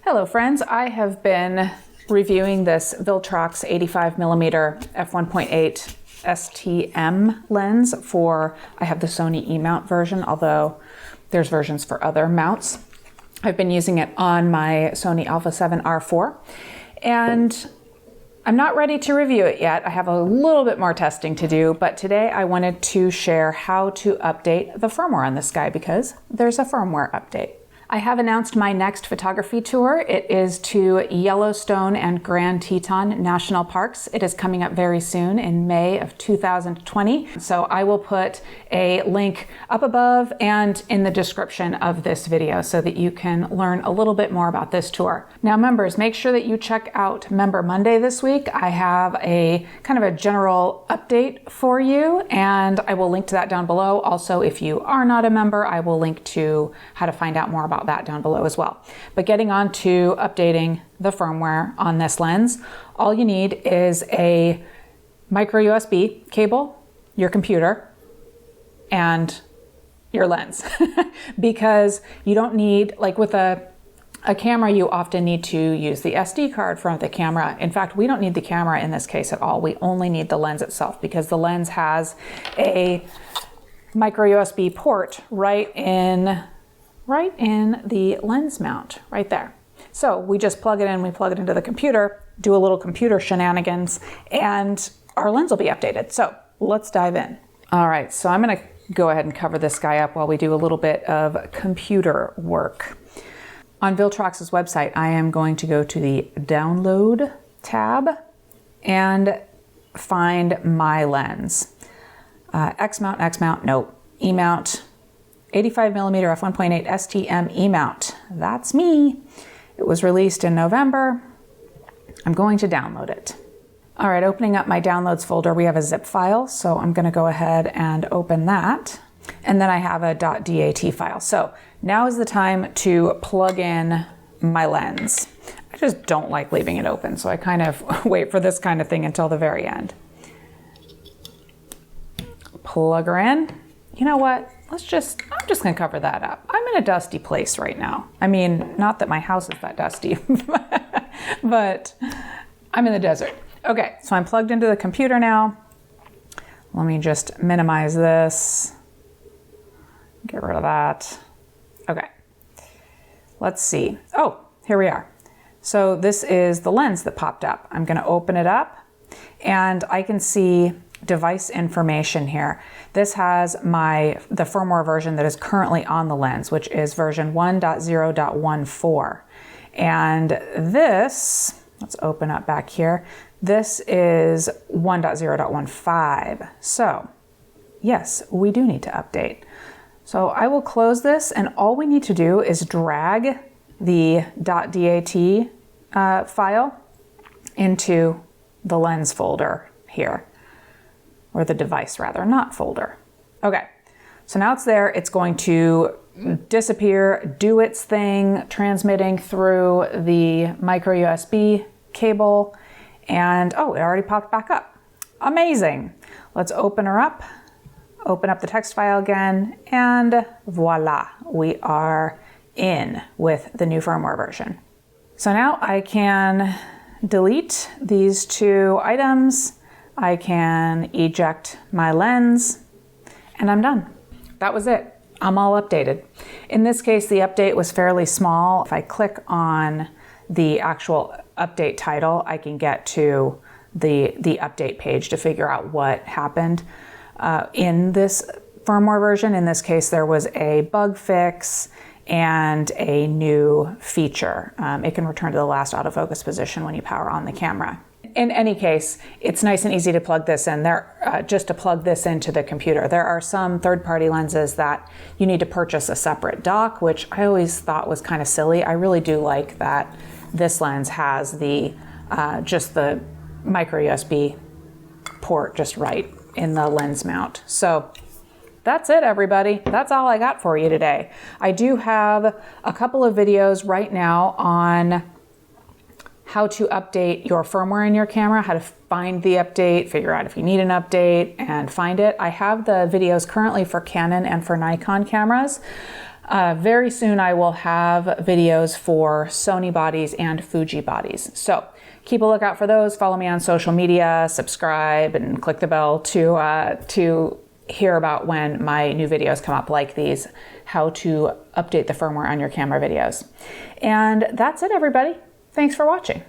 Hello friends, I have been reviewing this Viltrox 85mm f1.8 STM lens for, I have the Sony E-mount version, although there's versions for other mounts. I've been using it on my Sony Alpha 7 R4 and I'm not ready to review it yet. I have a little bit more testing to do, but today I wanted to share how to update the firmware on this guy because there's a firmware update. I have announced my next photography tour. It is to Yellowstone and Grand Teton National Parks. It is coming up very soon in May of 2020. So I will put a link up above and in the description of this video so that you can learn a little bit more about this tour. Now members, make sure that you check out Member Monday this week. I have a kind of a general update for you and I will link to that down below. Also, if you are not a member, I will link to how to find out more about that down below as well. But getting on to updating the firmware on this lens, all you need is a micro USB cable, your computer, and your lens. Because you don't need, like with a camera, you often need to use the SD card from the camera. In fact, we don't need the camera in this case at all. We only need the lens itself because the lens has a micro USB port right in the lens mount, right there. So we just plug it in, we plug it into the computer, do a little computer shenanigans, and our lens will be updated. So let's dive in. All right, so I'm gonna go ahead and cover this guy up while we do a little bit of computer work. On Viltrox's website, I am going to go to the Download tab and find my lens. X-mount, no, E-mount, 85mm f1.8 STM E-mount. That's me. It was released in November. I'm going to download it. All right, opening up my downloads folder, we have a zip file, so I'm gonna go ahead and open that. And then I have a .dat file. So now is the time to plug in my lens. I just don't like leaving it open, so I kind of wait for this kind of thing until the very end. Plug her in. You know what? I'm just gonna cover that up. I'm in a dusty place right now. I mean, not that my house is that dusty, but I'm in the desert. Okay, so I'm plugged into the computer now. Let me just minimize this. Get rid of that. Okay, let's see. Oh, here we are. So this is the lens that popped up. I'm gonna open it up and I can see device information here. This has the firmware version that is currently on the lens, which is version 1.0.14. And this, let's open up back here. This is 1.0.15. So yes, we do need to update. So I will close this and all we need to do is drag the .dat file into the lens folder here. Or the device rather, not folder. Okay, so now it's there. It's going to disappear, do its thing, transmitting through the micro USB cable, and oh, it already popped back up. Amazing. Let's open her up, open up the text file again, and voila, we are in with the new firmware version. So now I can delete these two items. I can eject my lens and I'm done. That was it. I'm all updated. In this case, the update was fairly small. If I click on the actual update title, I can get to the update page to figure out what happened. In this firmware version, in this case, there was a bug fix and a new feature. It can return to the last autofocus position when you power on the camera. In any case, it's nice and easy to plug this in. Just to plug this into the computer. There are some third-party lenses that you need to purchase a separate dock, which I always thought was kind of silly. I really do like that this lens has just the micro USB port just right in the lens mount. So that's it, everybody. That's all I got for you today. I do have a couple of videos right now on how to update your firmware in your camera, how to find the update, figure out if you need an update, and find it. I have the videos currently for Canon and for Nikon cameras. Very soon I will have videos for Sony bodies and Fuji bodies. So keep a lookout for those. Follow me on social media, subscribe, and click the bell to hear about when my new videos come up like these, how to update the firmware on your camera videos. And that's it, everybody. Thanks for watching.